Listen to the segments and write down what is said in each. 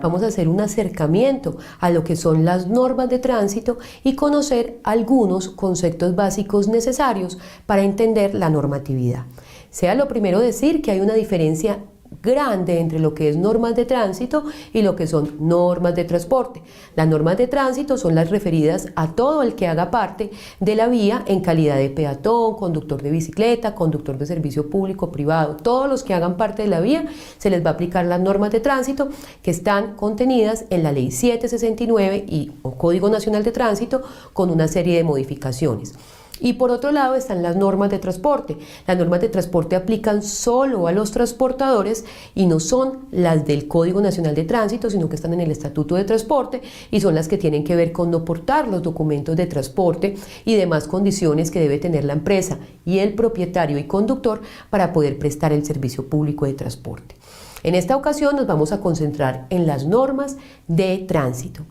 vamos a hacer un acercamiento a lo que son las normas de tránsito y conocer algunos conceptos básicos necesarios para entender la normatividad. Sea lo primero decir que hay una diferencia grande entre lo que es normas de tránsito y lo que son normas de transporte. Las normas de tránsito son las referidas a todo el que haga parte de la vía en calidad de peatón, conductor de bicicleta, conductor de servicio público privado. Todos los que hagan parte de la vía se les va a aplicar las normas de tránsito que están contenidas en la Ley 769 y Código Nacional de Tránsito con una serie de modificaciones. Y por otro lado están las normas de transporte. Las normas de transporte aplican solo a los transportadores y no son las del Código Nacional de Tránsito, sino que están en el Estatuto de Transporte y son las que tienen que ver con no portar los documentos de transporte y demás condiciones que debe tener la empresa y el propietario y conductor para poder prestar el servicio público de transporte. En esta ocasión nos vamos a concentrar en las normas de tránsito.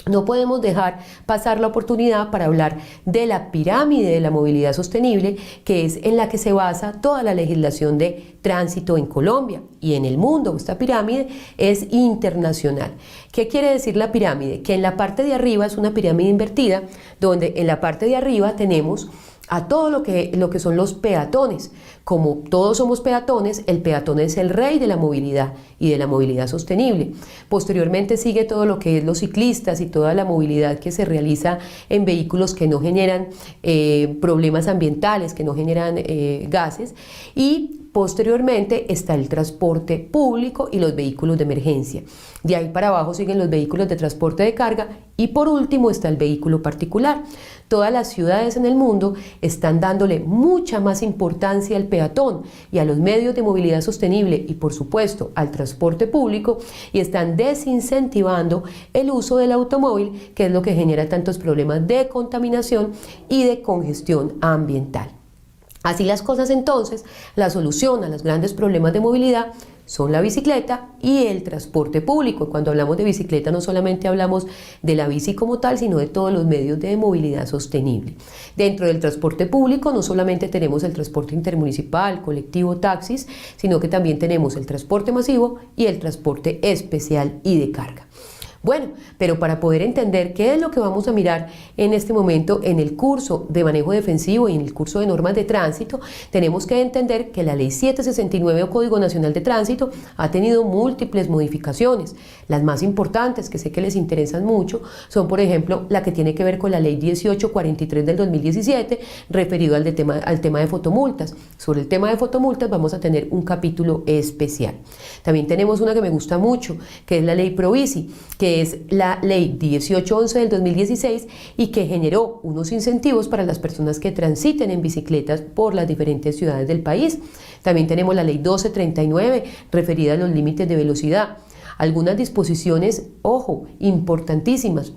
No podemos dejar pasar la oportunidad para hablar de la pirámide de la movilidad sostenible, que es en la que se basa toda la legislación de tránsito en Colombia y en el mundo. Esta pirámide es internacional. ¿Qué quiere decir la pirámide? Que en la parte de arriba es una pirámide invertida, donde en la parte de arriba tenemos a todo lo que son los peatones. Como todos somos peatones, el peatón es el rey de la movilidad y de la movilidad sostenible. Posteriormente sigue todo lo que es los ciclistas y toda la movilidad que se realiza en vehículos que no generan problemas ambientales, que no generan gases, y posteriormente está el transporte público y los vehículos de emergencia. De ahí para abajo siguen los vehículos de transporte de carga y por último está el vehículo particular. Todas las ciudades en el mundo están dándole mucha más importancia al peatón y a los medios de movilidad sostenible y por supuesto al transporte público y están desincentivando el uso del automóvil, que es lo que genera tantos problemas de contaminación y de congestión ambiental. Así las cosas, entonces, la solución a los grandes problemas de movilidad son la bicicleta y el transporte público. Cuando hablamos de bicicleta no solamente hablamos de la bici como tal, sino de todos los medios de movilidad sostenible. Dentro del transporte público no solamente tenemos el transporte intermunicipal, colectivo, taxis, sino que también tenemos el transporte masivo y el transporte especial y de carga. Bueno, pero para poder entender qué es lo que vamos a mirar en este momento en el curso de manejo defensivo y en el curso de normas de tránsito, tenemos que entender que la Ley 769 o Código Nacional de Tránsito ha tenido múltiples modificaciones. Las más importantes, que sé que les interesan mucho, son por ejemplo la que tiene que ver con la Ley 1843 del 2017, referido al tema de fotomultas. Sobre el tema de fotomultas vamos a tener un capítulo especial. También tenemos una que me gusta mucho, que es la Ley Probici, que es la Ley 1811 del 2016 y que generó unos incentivos para las personas que transiten en bicicletas por las diferentes ciudades del país. También tenemos la Ley 1239 referida a los límites de velocidad. Algunas disposiciones, ojo, importantísimas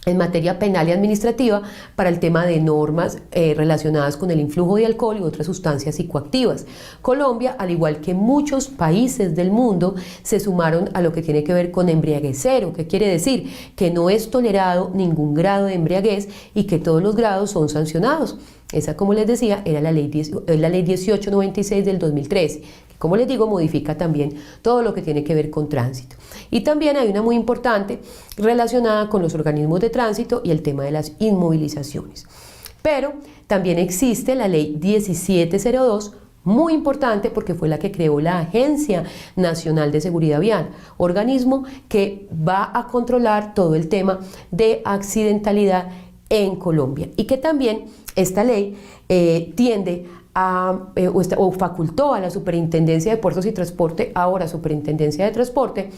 en materia penal y administrativa para el tema de normas relacionadas con el influjo de alcohol y otras sustancias psicoactivas. Colombia, al igual que muchos países del mundo, se sumaron a lo que tiene que ver con embriaguez cero, que quiere decir que no es tolerado ningún grado de embriaguez y que todos los grados son sancionados. Esa, como les decía, era la ley 1896 del 2013, que, como les digo, modifica también todo lo que tiene que ver con tránsito. Y también hay una muy importante relacionada con los organismos de tránsito y el tema de las inmovilizaciones. Pero también existe la ley 1702, muy importante porque fue la que creó la Agencia Nacional de Seguridad Vial, organismo que va a controlar todo el tema de accidentalidad en Colombia, y que también esta ley tiende a, o facultó a la Superintendencia de Puertos y Transporte, ahora Superintendencia de Transporte,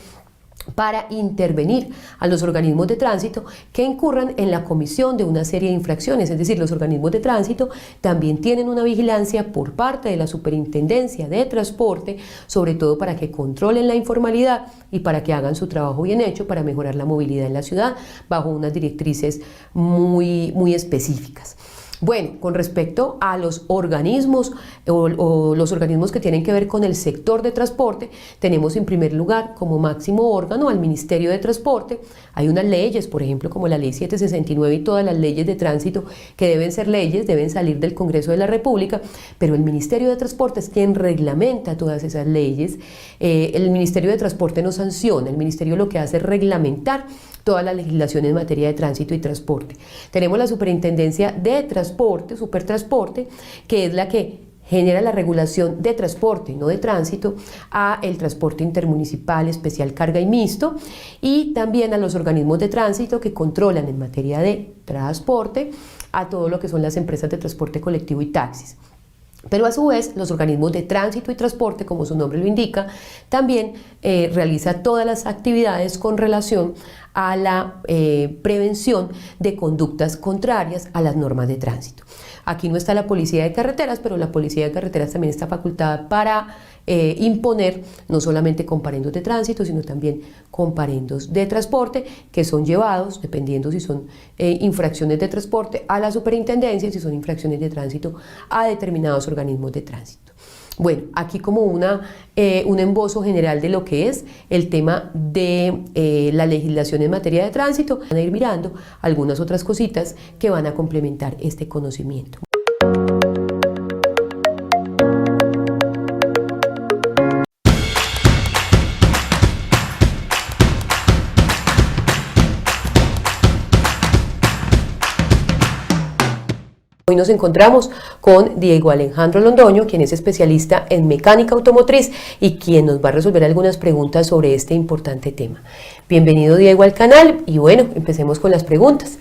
para intervenir a los organismos de tránsito que incurran en la comisión de una serie de infracciones. Es decir, los organismos de tránsito también tienen una vigilancia por parte de la Superintendencia de Transporte, sobre todo para que controlen la informalidad y para que hagan su trabajo bien hecho para mejorar la movilidad en la ciudad bajo unas directrices muy específicas. Bueno, con respecto a los organismos o los organismos que tienen que ver con el sector de transporte, tenemos en primer lugar como máximo órgano al Ministerio de Transporte. Hay unas leyes, por ejemplo, como la Ley 769 y todas las leyes de tránsito que deben ser leyes, deben salir del Congreso de la República, pero el Ministerio de Transporte es quien reglamenta todas esas leyes. El Ministerio de Transporte no sanciona, el Ministerio lo que hace es reglamentar toda la legislación en materia de tránsito y transporte. Tenemos la Superintendencia de Transporte, Supertransporte, que es la que genera la regulación de transporte, no de tránsito, a el transporte intermunicipal, especial carga y mixto, y también a los organismos de tránsito que controlan en materia de transporte a todo lo que son las empresas de transporte colectivo y taxis. Pero a su vez, los organismos de tránsito y transporte, como su nombre lo indica, también realiza todas las actividades con relación a la prevención de conductas contrarias a las normas de tránsito. Aquí no está la policía de carreteras, pero la policía de carreteras también está facultada para imponer no solamente comparendos de tránsito, sino también comparendos de transporte que son llevados, dependiendo si son infracciones de transporte, a la superintendencia y si son infracciones de tránsito a determinados organismos de tránsito. Bueno, aquí como un esbozo general de lo que es el tema de la legislación en materia de tránsito. Van a ir mirando algunas otras cositas que van a complementar este conocimiento. Hoy nos encontramos con Diego Alejandro Londoño, quien es especialista en mecánica automotriz y quien nos va a resolver algunas preguntas sobre este importante tema. Bienvenido, Diego, al canal y bueno, empecemos con las preguntas.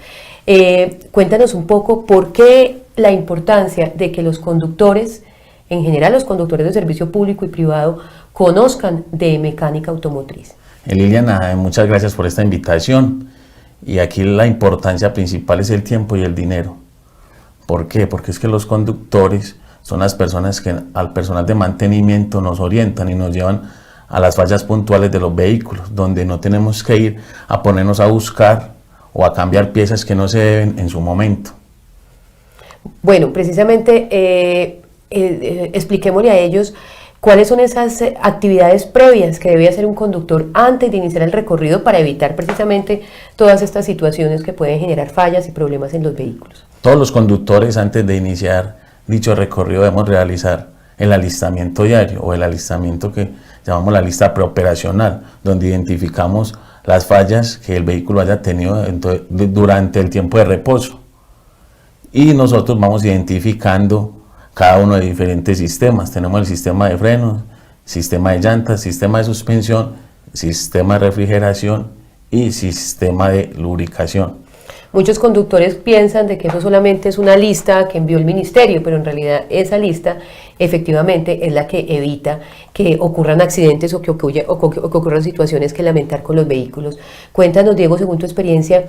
Cuéntanos un poco por qué la importancia de que los conductores, en general los conductores de servicio público y privado, conozcan de mecánica automotriz. Liliana, muchas gracias por esta invitación y aquí la importancia principal es el tiempo y el dinero. ¿Por qué? Porque es que los conductores son las personas que al personal de mantenimiento nos orientan y nos llevan a las fallas puntuales de los vehículos, donde no tenemos que ir a ponernos a buscar o a cambiar piezas que no se deben en su momento. Bueno, precisamente expliquémosle a ellos cuáles son esas actividades previas que debe hacer un conductor antes de iniciar el recorrido para evitar precisamente todas estas situaciones que pueden generar fallas y problemas en los vehículos. Todos los conductores antes de iniciar dicho recorrido debemos realizar el alistamiento diario o el alistamiento que llamamos la lista preoperacional, donde identificamos las fallas que el vehículo haya tenido durante el tiempo de reposo. Y nosotros vamos identificando cada uno de diferentes sistemas. Tenemos el sistema de frenos, sistema de llantas, sistema de suspensión, sistema de refrigeración y sistema de lubricación. Muchos conductores piensan de que eso solamente es una lista que envió el ministerio, pero en realidad esa lista efectivamente es la que evita que ocurran accidentes o que ocurran situaciones que lamentar con los vehículos. Cuéntanos, Diego, según tu experiencia,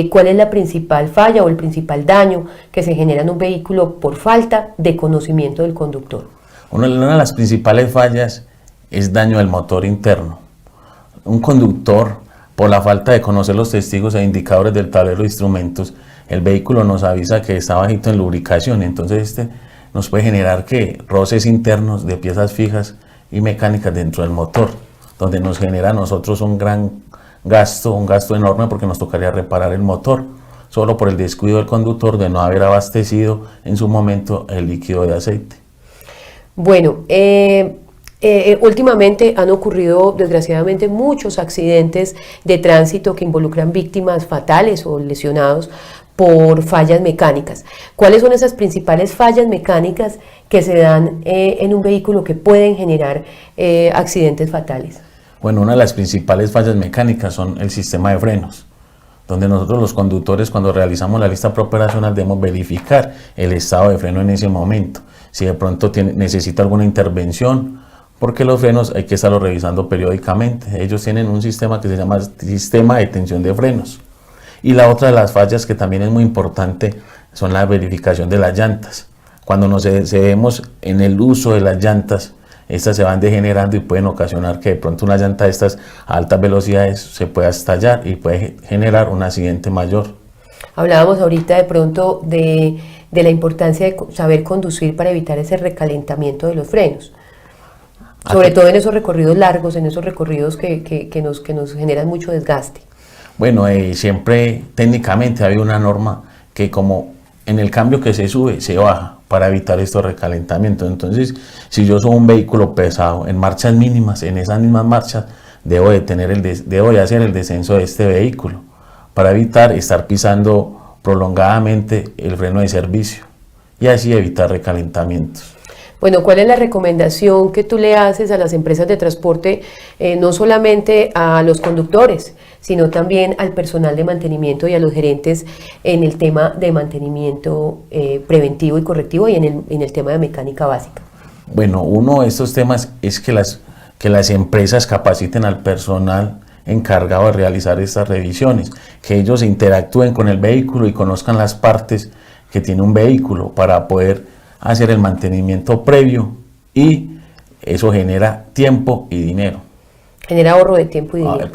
¿cuál es la principal falla o el principal daño que se genera en un vehículo por falta de conocimiento del conductor? Una de las principales fallas es daño del motor interno. Un conductor, por la falta de conocer los testigos e indicadores del tablero de instrumentos, el vehículo nos avisa que está bajito en lubricación, entonces nos puede generar roces internos de piezas fijas y mecánicas dentro del motor, donde nos genera a nosotros un gasto enorme porque nos tocaría reparar el motor, solo por el descuido del conductor de no haber abastecido en su momento el líquido de aceite. Bueno, últimamente han ocurrido desgraciadamente muchos accidentes de tránsito que involucran víctimas fatales o lesionados por fallas mecánicas. ¿Cuáles son esas principales fallas mecánicas que se dan en un vehículo que pueden generar accidentes fatales? Bueno, una de las principales fallas mecánicas son el sistema de frenos, donde nosotros los conductores, cuando realizamos la lista preoperacional, debemos verificar el estado de freno en ese momento, si de pronto necesita alguna intervención, porque los frenos hay que estarlos revisando periódicamente. Ellos tienen un sistema que se llama sistema de tensión de frenos. Y la otra de las fallas que también es muy importante son la verificación de las llantas. Cuando nos excedemos en el uso de las llantas, estas se van degenerando y pueden ocasionar que de pronto una llanta de estas a altas velocidades se pueda estallar y puede generar un accidente mayor. Hablábamos ahorita de pronto de de la importancia de saber conducir para evitar ese recalentamiento de los frenos. Sobre todo en esos recorridos largos, en esos recorridos que nos generan mucho desgaste. Bueno, siempre técnicamente hay una norma que como en el cambio que se sube, se baja para evitar estos recalentamientos. Entonces, si yo soy un vehículo pesado en marchas mínimas, en esas mismas marchas, debo de hacer el descenso de este vehículo para evitar estar pisando prolongadamente el freno de servicio y así evitar recalentamientos. Bueno, ¿cuál es la recomendación que tú le haces a las empresas de transporte, no solamente a los conductores, sino también al personal de mantenimiento y a los gerentes en el tema de mantenimiento preventivo y correctivo y en el tema de mecánica básica? Bueno, uno de estos temas es que las empresas capaciten al personal encargado de realizar estas revisiones, que ellos interactúen con el vehículo y conozcan las partes que tiene un vehículo para poder hacer el mantenimiento previo, y eso genera tiempo y dinero. Genera ahorro de tiempo y dinero.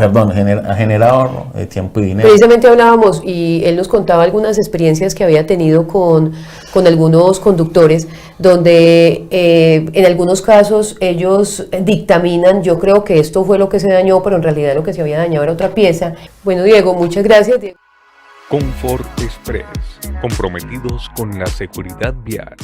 Genera ahorro de tiempo y dinero. Precisamente hablábamos y él nos contaba algunas experiencias que había tenido con algunos conductores, donde en algunos casos ellos dictaminan, yo creo que esto fue lo que se dañó, pero en realidad lo que se había dañado era otra pieza. Bueno, Diego, muchas gracias. Confort Express, comprometidos con la seguridad vial.